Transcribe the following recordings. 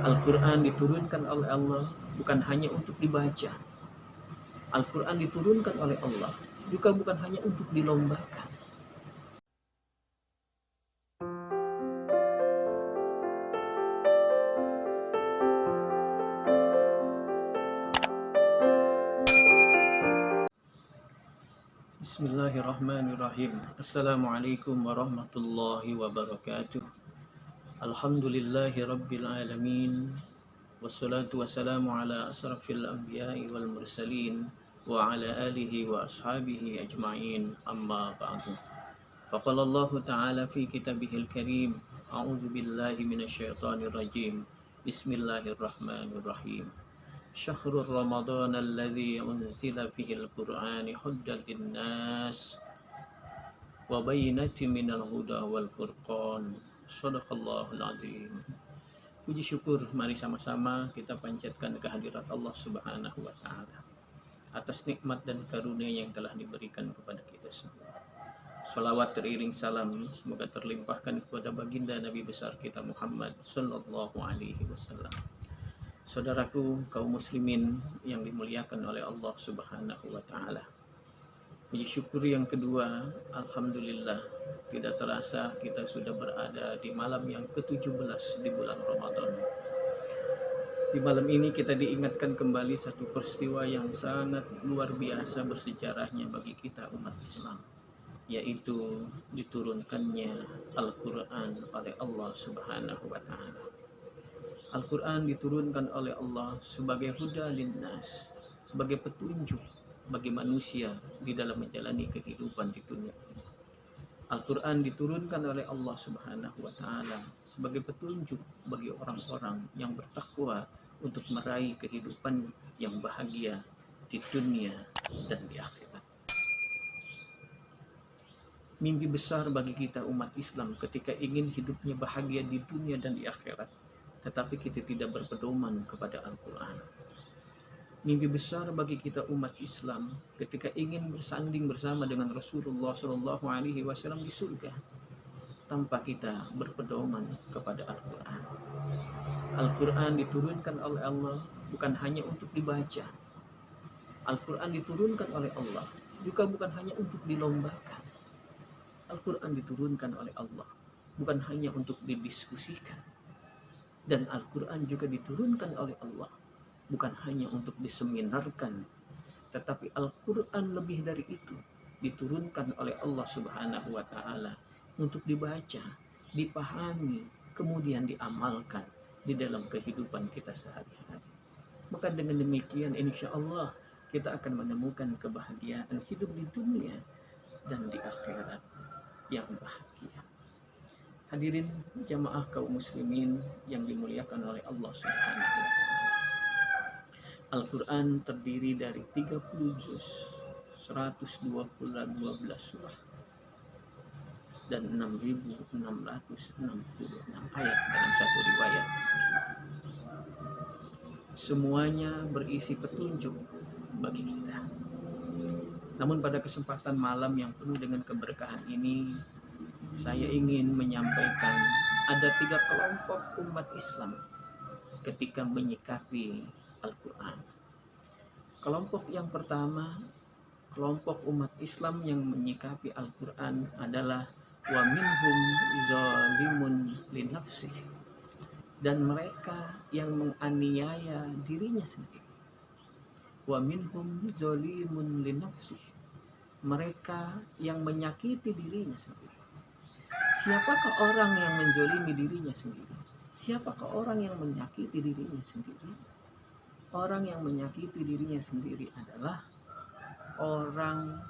Al-Quran diturunkan oleh Allah bukan hanya untuk dibaca. Al-Quran diturunkan oleh Allah juga bukan hanya untuk dilombakan. Bismillahirrahmanirrahim. Assalamualaikum warahmatullahi wabarakatuh. Alhamdulillahi rabbil alamin. Wassalatu wassalamu ala asrafil anbiya'i wal mursalin wa ala alihi wa ashabihi ajma'in, amma ba'du. Faqala Allah ta'ala fi kitabihil karim, a'udzu billahi minasyaitonir rajim. Bismillahirrahmanirrahim. Syahrul Ramadan alladzi unzila fihil Qur'an hudan linnas wa bayyinatin minal huda wal furqan. Shadaqallahul azim. Puji syukur mari sama-sama kita panjatkan kehadirat Allah Subhanahu wa taala atas nikmat dan karunia yang telah diberikan kepada kita semua. Salawat teriring salam semoga terlimpahkan kepada baginda Nabi besar kita Muhammad sallallahu alaihi wasallam. Saudaraku kaum muslimin yang dimuliakan oleh Allah Subhanahu wa taala. Puji syukur yang kedua, alhamdulillah, tidak terasa kita sudah berada di malam yang ke-17 di bulan Ramadan. Di malam ini kita diingatkan kembali satu peristiwa yang sangat luar biasa bersejarahnya bagi kita umat Islam, yaitu diturunkannya Al-Quran oleh Allah Subhanahu wa taala. Al-Quran diturunkan oleh Allah sebagai huda linnas, sebagai petunjuk bagi manusia di dalam menjalani kehidupan di dunia ini. Al-Quran diturunkan oleh Allah Subhanahu wa taala sebagai petunjuk bagi orang-orang yang bertakwa untuk meraih kehidupan yang bahagia di dunia dan di akhirat. Mimpi besar bagi kita umat Islam ketika ingin hidupnya bahagia di dunia dan di akhirat, tetapi kita tidak berpedoman kepada Al-Quran. Mimpi besar bagi kita umat Islam ketika ingin bersanding bersama dengan Rasulullah SAW di surga, tanpa kita berpedoman kepada Al-Quran. Al-Quran diturunkan oleh Allah bukan hanya untuk dibaca. Al-Quran diturunkan oleh Allah juga bukan hanya untuk dilombakan. Al-Quran diturunkan oleh Allah bukan hanya untuk didiskusikan. Dan Al-Quran juga diturunkan oleh Allah bukan hanya untuk diseminarkan, tetapi Al-Quran lebih dari itu, diturunkan oleh Allah Subhanahu wa taala untuk dibaca, dipahami, kemudian diamalkan di dalam kehidupan kita sehari-hari. Maka dengan demikian insya Allah kita akan menemukan kebahagiaan hidup di dunia dan di akhirat yang bahagia. Hadirin jamaah kaum muslimin yang dimuliakan oleh Allah Subhanahu wa taala. Al-Quran terdiri dari 30 juz, 112 surah, dan 6.666 ayat dalam satu riwayat. Semuanya berisi petunjuk bagi kita. Namun pada kesempatan malam yang penuh dengan keberkahan ini, saya ingin menyampaikan ada 3 kelompok umat Islam ketika menyikapi Al-Quran. Kelompok yang pertama, kelompok umat Islam yang menyikapi Al-Quran adalah wa minhum zalimun linafsih, dan mereka yang menganiaya dirinya sendiri. Wa minhum zalimun linafsih, mereka yang menyakiti dirinya sendiri. Siapakah orang yang menzalimi dirinya sendiri? Siapakah orang yang menyakiti dirinya sendiri? Orang yang menyakiti dirinya sendiri adalah orang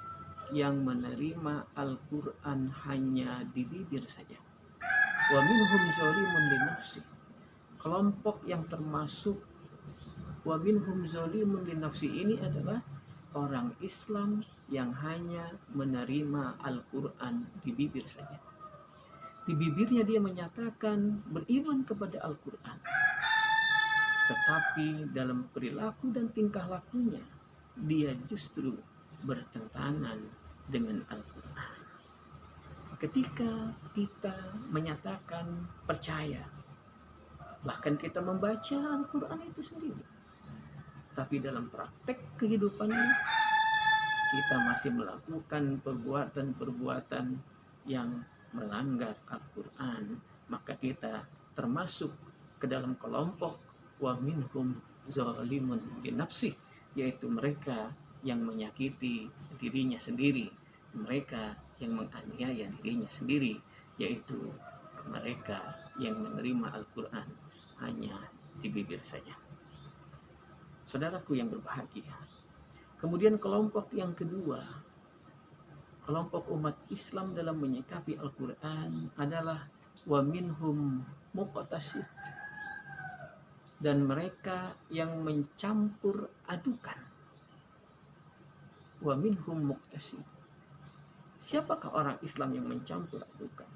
yang menerima Al-Quran hanya di bibir saja. Wa minhum zalimun linafsih, kelompok yang termasuk wa minhum zalimun linafsih ini adalah orang Islam yang hanya menerima Al-Quran di bibir saja. Di bibirnya dia menyatakan beriman kepada Al-Quran, tetapi dalam perilaku dan tingkah lakunya dia justru bertentangan dengan Al-Quran. Ketika kita menyatakan percaya Bahkan kita membaca Al-Quran itu sendiri. Tapi dalam praktek kehidupannya, kita masih melakukan perbuatan-perbuatan yang melanggar Al-Quran. Maka kita termasuk ke dalam kelompok wa minhum zalimun li nafsih, yaitu mereka yang menyakiti dirinya sendiri, mereka yang menganiaya dirinya sendiri, yaitu mereka yang menerima Al-Quran hanya di bibir saja. Saudaraku yang berbahagia, kemudian kelompok yang kedua, kelompok umat Islam dalam menyikapi Al-Quran adalah wa minhum muqtasid, dan mereka yang mencampur adukan. Wa minhum muqtasid. Siapakah orang Islam yang mencampur adukan?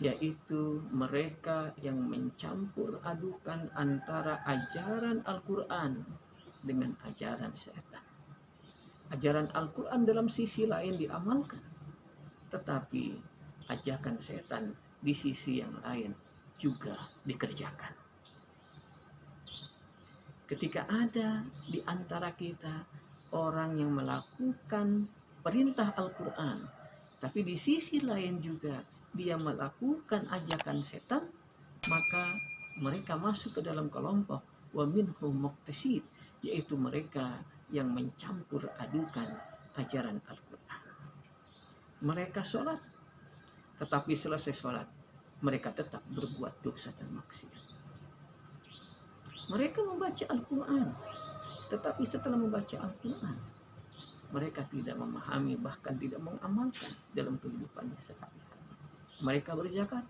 Yaitu mereka yang mencampur adukan antara ajaran Al-Quran dengan ajaran setan. Ajaran Al-Quran dalam sisi lain diamalkan, tetapi ajakan setan di sisi yang lain juga dikerjakan. Ketika ada di antara kita orang yang melakukan perintah Al-Quran, tapi di sisi lain juga dia melakukan ajakan setan, maka mereka masuk ke dalam kelompok wa minhum muqtasid, yaitu mereka yang mencampur adukan ajaran Al-Quran. Mereka sholat, tetapi selesai sholat mereka tetap berbuat dosa dan maksiat. Mereka membaca Al-Quran, tetapi setelah membaca Al-Quran mereka tidak memahami, bahkan tidak mengamalkan dalam kehidupannya sehari-hari. Mereka berzakat,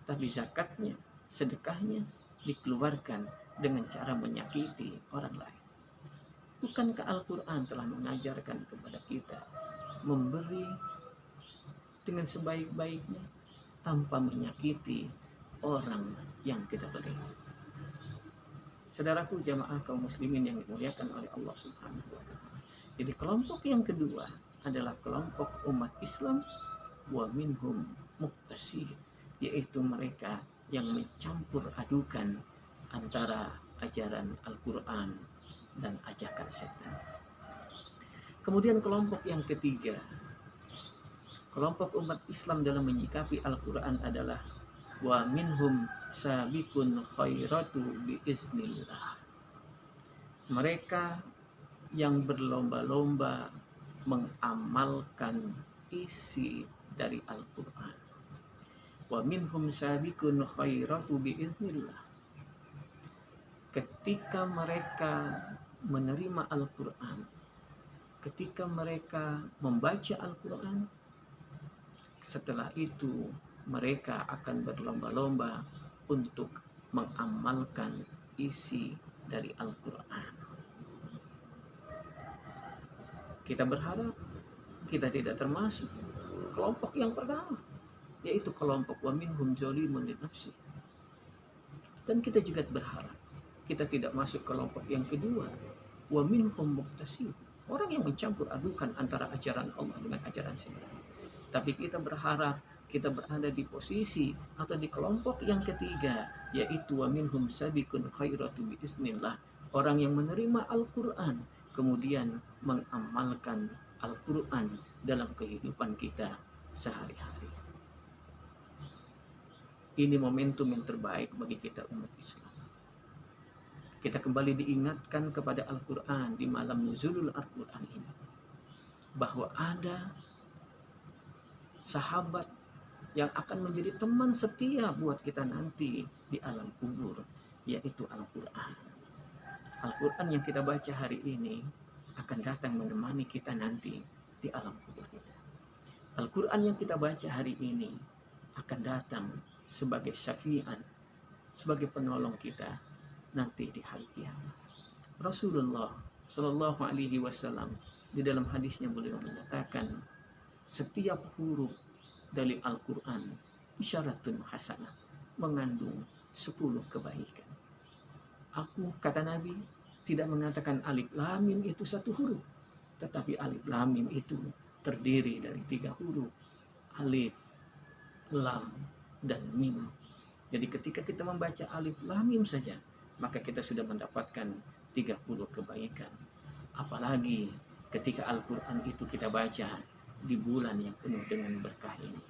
tapi zakatnya, sedekahnya dikeluarkan dengan cara menyakiti orang lain. Bukankah Al-Quran telah mengajarkan kepada kita memberi dengan sebaik-baiknya tanpa menyakiti orang yang kita beri? Saudaraku jamaah kaum muslimin yang dimuliakan oleh Allah Subhanahu wa Ta'ala. Jadi kelompok yang kedua adalah kelompok umat Islam wa minhum muqtasid, yaitu mereka yang mencampur adukan antara ajaran Al-Quran dan ajakan setan. Kemudian kelompok yang ketiga, kelompok umat Islam dalam menyikapi Al-Quran adalah wa minhum sabiqun khairatu biiznillah. Mereka yang berlomba-lomba mengamalkan isi dari Al-Quran. Wa minhum sabiqun khairatu biiznillah. Ketika mereka menerima Al-Quran, ketika mereka membaca Al-Quran, setelah itu mereka akan berlomba-lomba untuk mengamalkan isi dari Al-Quran. Kita berharap kita tidak termasuk kelompok yang pertama, yaitu kelompok wa minhum zalimun li nafsi. Dan kita juga berharap kita tidak masuk kelompok yang kedua, wa minhum muqtasid, orang yang mencampur adukan antara ajaran Allah dengan ajaran setan. Tapi kita berharap kita berada di posisi atau di kelompok yang ketiga, yaitu wa minhum sabiqun khairatu biiznillah, orang yang menerima Al-Quran kemudian mengamalkan Al-Quran dalam kehidupan kita sehari-hari. Ini momentum yang terbaik bagi kita umat Islam. Kita kembali diingatkan kepada Al-Quran di malam nuzulul Al-Quran ini, bahwa ada sahabat yang akan menjadi teman setia buat kita nanti di alam kubur, yaitu Al-Quran. Al-Quran yang kita baca hari ini akan datang menemani kita nanti di alam kubur kita. Al-Quran yang kita baca hari ini akan datang sebagai syafi'an, sebagai penolong kita nanti di hari kiamat. Rasulullah Shallallahu Alaihi Wasallam di dalam hadisnya beliau menyatakan, setiap huruf dari Al-Quran isyaratun hasanah, mengandung 10 kebaikan. Aku, kata Nabi, tidak mengatakan alif lam mim itu satu huruf, tetapi alif lam mim itu terdiri dari 3 huruf, alif, lam, dan mim. Jadi ketika kita membaca alif lam mim saja, maka kita sudah mendapatkan 30 kebaikan. Apalagi ketika Al-Quran itu kita baca di bulan yang penuh dengan berkah ini.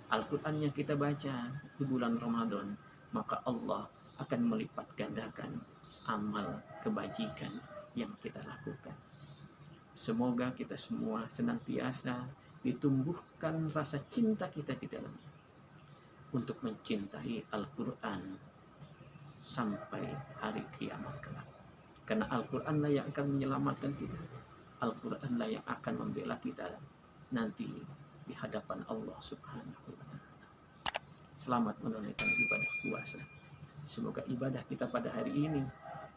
Al-Quran yang kita baca di bulan Ramadan, maka Allah akan melipat gandakan amal kebajikan yang kita lakukan. Semoga kita semua senantiasa ditumbuhkan rasa cinta kita di dalamnya untuk mencintai Al-Quran sampai hari kiamat kelak. Karena Al-Quran lah yang akan menyelamatkan kita. Al-Quran lah yang akan membela kita nanti di hadapan Allah Subhanahu wa Ta'ala. Selamat menunaikan ibadah puasa. Semoga ibadah kita pada hari ini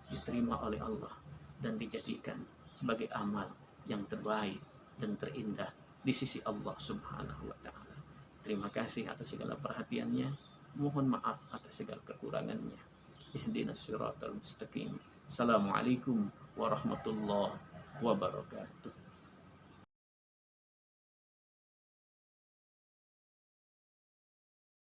diterima oleh Allah dan dijadikan sebagai amal yang terbaik dan terindah di sisi Allah Subhanahu wa Ta'ala. Terima kasih atas segala perhatiannya. Mohon maaf atas segala kekurangannya. Ihdinas siratal mustaqim. Assalamualaikum warahmatullahi wabarakatuh.